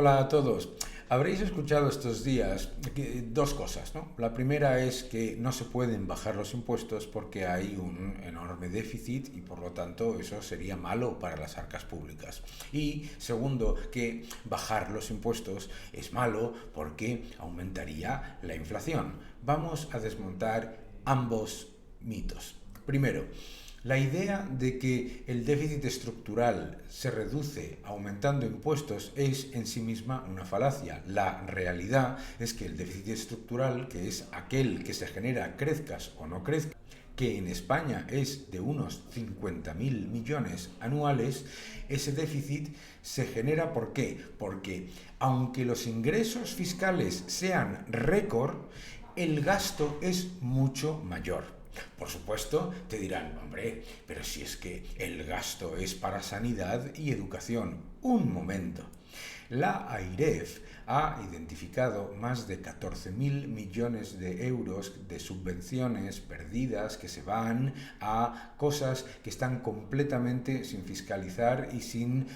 Hola a todos. Habréis escuchado estos días dos cosas, ¿no? La primera es que no se pueden bajar los impuestos porque hay un enorme déficit y por lo tanto eso sería malo para las arcas públicas. Y segundo, que bajar los impuestos es malo porque aumentaría la inflación. Vamos a desmontar ambos mitos. Primero, la idea de que el déficit estructural se reduce aumentando impuestos es en sí misma una falacia. La realidad es que el déficit estructural, que es aquel que se genera crezcas o no crezcas, que en España es de unos 50.000 millones anuales, ese déficit se genera ¿por qué? Porque aunque los ingresos fiscales sean récord, el gasto es mucho mayor. Por supuesto, te dirán, hombre, pero si es que el gasto es para sanidad y educación. Un momento. La AIREF ha identificado más de 14.000 millones de euros de subvenciones perdidas que se van a cosas que están completamente sin fiscalizar y sin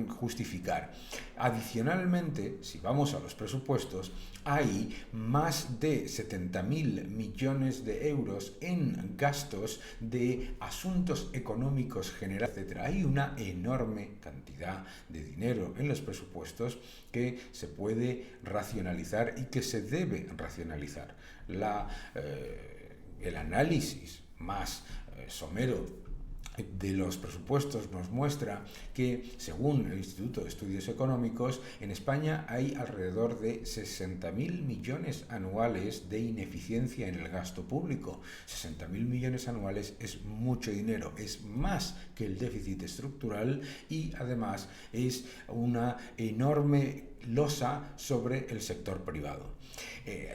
justificar. Adicionalmente, si vamos a los presupuestos, hay más de 70.000 millones de euros en gastos de asuntos económicos generales, etc. Hay una enorme cantidad de dinero en los presupuestos que se puede racionalizar y que se debe racionalizar. El análisis más somero de los presupuestos nos muestra que, según el Instituto de Estudios Económicos, en España hay alrededor de 60.000 millones anuales de ineficiencia en el gasto público. 60.000 millones anuales es mucho dinero, es más que el déficit estructural y además es una enorme losa sobre el sector privado.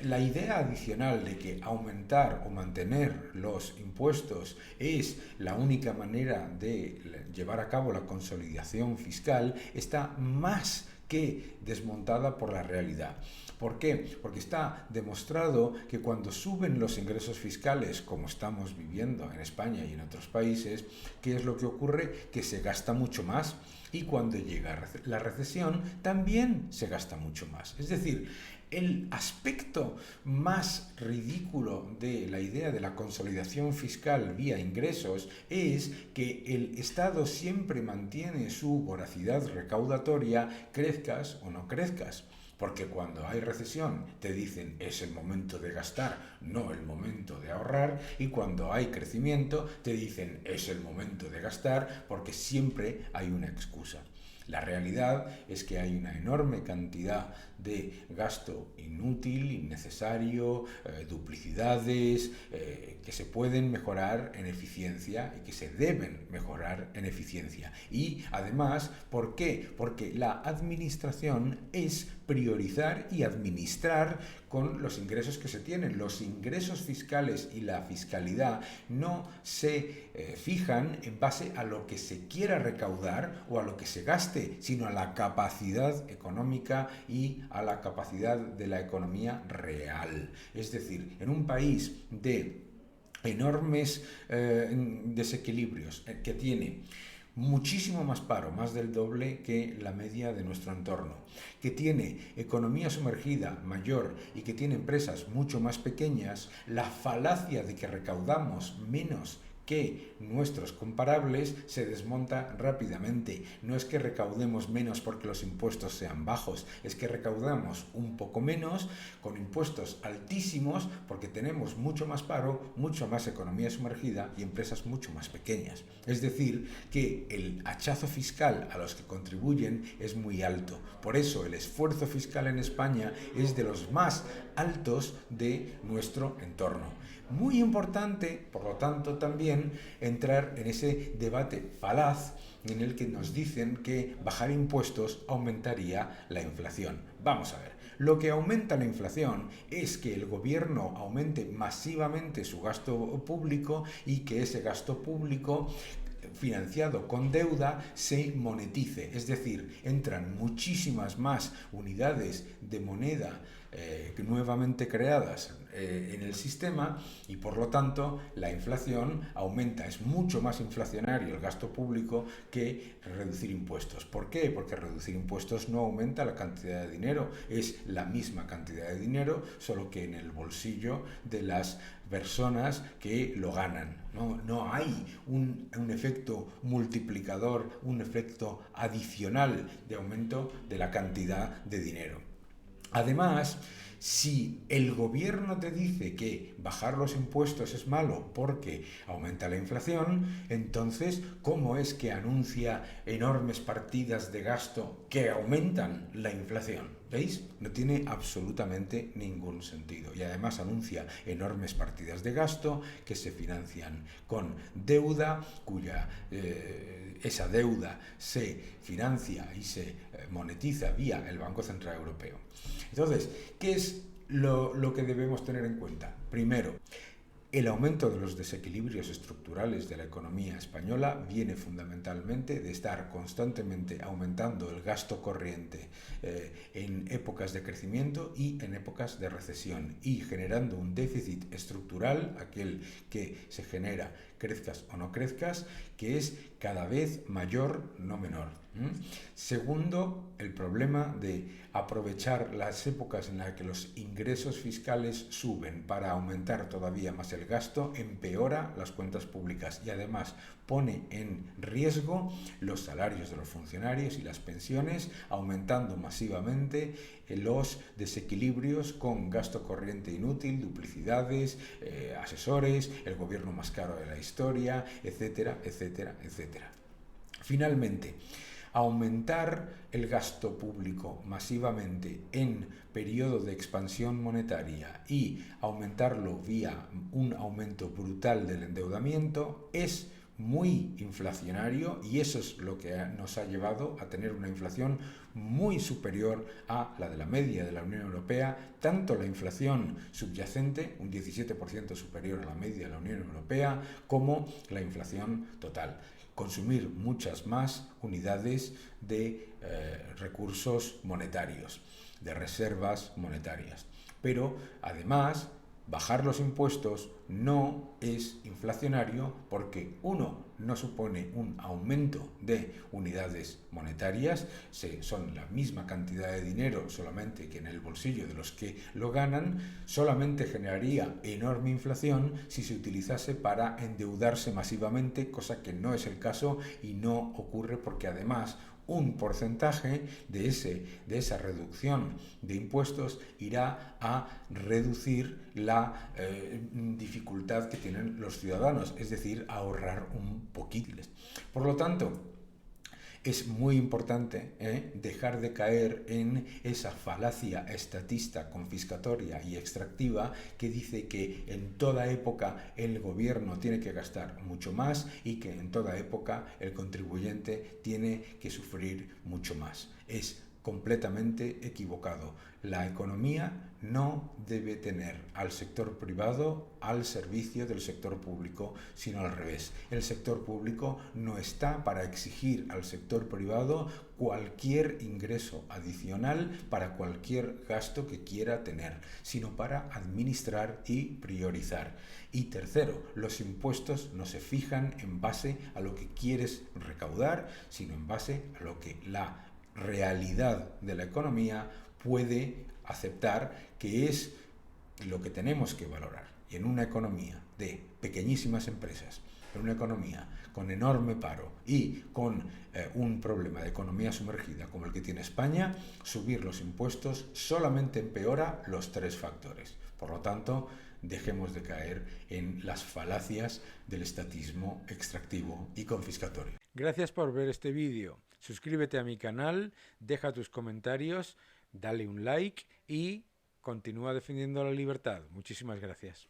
La idea adicional de que aumentar o mantener los impuestos es la única manera de llevar a cabo la consolidación fiscal está más que desmontada por la realidad. ¿Por qué? Porque está demostrado que cuando suben los ingresos fiscales, como estamos viviendo en España y en otros países, ¿qué es lo que ocurre? Que se gasta mucho más y cuando llega la recesión también se gasta mucho más. Es decir, el aspecto más ridículo de la idea de la consolidación fiscal vía ingresos es que el Estado siempre mantiene su voracidad recaudatoria, crezcas o no crezcas. Porque cuando hay recesión te dicen es el momento de gastar, no el momento de ahorrar, y cuando hay crecimiento te dicen es el momento de gastar porque siempre hay una excusa. La realidad es que hay una enorme cantidad de gasto inútil, innecesario, duplicidades, que se pueden mejorar en eficiencia y que se deben mejorar en eficiencia. Y además, ¿por qué? Porque la administración es priorizar y administrar con los ingresos que se tienen. Los ingresos fiscales y la fiscalidad no se fijan en base a lo que se quiera recaudar o a lo que se gaste, sino a la capacidad económica y a la capacidad de la economía real. Es decir, en un país de enormes desequilibrios que tiene muchísimo más paro, más del doble que la media de nuestro entorno, que tiene economía sumergida mayor y que tiene empresas mucho más pequeñas, la falacia de que recaudamos menos que nuestros comparables se desmonta rápidamente. No es que recaudemos menos porque los impuestos sean bajos, es que recaudamos un poco menos con impuestos altísimos porque tenemos mucho más paro, mucho más economía sumergida y empresas mucho más pequeñas. Es decir, que el hachazo fiscal a los que contribuyen es muy alto. Por eso el esfuerzo fiscal en España es de los más altos de nuestro entorno. Muy importante, por lo tanto, también entrar en ese debate falaz en el que nos dicen que bajar impuestos aumentaría la inflación. Vamos a ver, lo que aumenta la inflación es que el gobierno aumente masivamente su gasto público y que ese gasto público financiado con deuda se monetice, es decir, entran muchísimas más unidades de moneda nuevamente creadas en el sistema, y por lo tanto la inflación aumenta. Es mucho más inflacionario el gasto público que reducir impuestos. ¿Por qué? Porque reducir impuestos no aumenta la cantidad de dinero, es la misma cantidad de dinero, solo que en el bolsillo de las personas que lo ganan. No hay un efecto multiplicador, un efecto adicional de aumento de la cantidad de dinero. Además, si el gobierno te dice que bajar los impuestos es malo porque aumenta la inflación, entonces, ¿cómo es que anuncia enormes partidas de gasto que aumentan la inflación? ¿Veis? No tiene absolutamente ningún sentido. Y además anuncia enormes partidas de gasto que se financian con deuda, cuya esa deuda se financia y se monetiza vía el Banco Central Europeo. Entonces, ¿qué es lo que debemos tener en cuenta? Primero, el aumento de los desequilibrios estructurales de la economía española viene fundamentalmente de estar constantemente aumentando el gasto corriente en épocas de crecimiento y en épocas de recesión, y generando un déficit estructural, aquel que se genera crezcas o no crezcas, que es cada vez mayor, no menor. Segundo, el problema de aprovechar las épocas en las que los ingresos fiscales suben para aumentar todavía más el gasto empeora las cuentas públicas y además pone en riesgo los salarios de los funcionarios y las pensiones, aumentando masivamente los desequilibrios con gasto corriente inútil, duplicidades, asesores, el gobierno más caro de la historia, etcétera, etcétera, etcétera. Finalmente, aumentar el gasto público masivamente en periodo de expansión monetaria y aumentarlo vía un aumento brutal del endeudamiento es muy inflacionario, y eso es lo que nos ha llevado a tener una inflación muy superior a la de la media de la Unión Europea, tanto la inflación subyacente, un 17% superior a la media de la Unión Europea, como la inflación total. Consumir muchas más unidades de recursos monetarios, de reservas monetarias. Pero además, bajar los impuestos no es inflacionario porque, uno, no supone un aumento de unidades monetarias, son la misma cantidad de dinero solamente que en el bolsillo de los que lo ganan, solamente generaría enorme inflación si se utilizase para endeudarse masivamente, cosa que no es el caso y no ocurre porque además un porcentaje de esa reducción de impuestos irá a reducir la dificultad que tienen los ciudadanos, es decir, ahorrar un poquito. Por lo tanto, es muy importante dejar de caer en esa falacia estatista, confiscatoria y extractiva que dice que en toda época el gobierno tiene que gastar mucho más y que en toda época el contribuyente tiene que sufrir mucho más. Es completamente equivocado. La economía no debe tener al sector privado al servicio del sector público, sino al revés. El sector público no está para exigir al sector privado cualquier ingreso adicional para cualquier gasto que quiera tener, sino para administrar y priorizar. Y tercero, los impuestos no se fijan en base a lo que quieres recaudar, sino en base a lo que la realidad de la economía puede aceptar, que es lo que tenemos que valorar. Y en una economía de pequeñísimas empresas, en una economía con enorme paro y con un problema de economía sumergida como el que tiene España, subir los impuestos solamente empeora los tres factores. Por lo tanto, dejemos de caer en las falacias del estatismo extractivo y confiscatorio. Gracias por ver este vídeo. Suscríbete a mi canal, deja tus comentarios, dale un like y continúa defendiendo la libertad. Muchísimas gracias.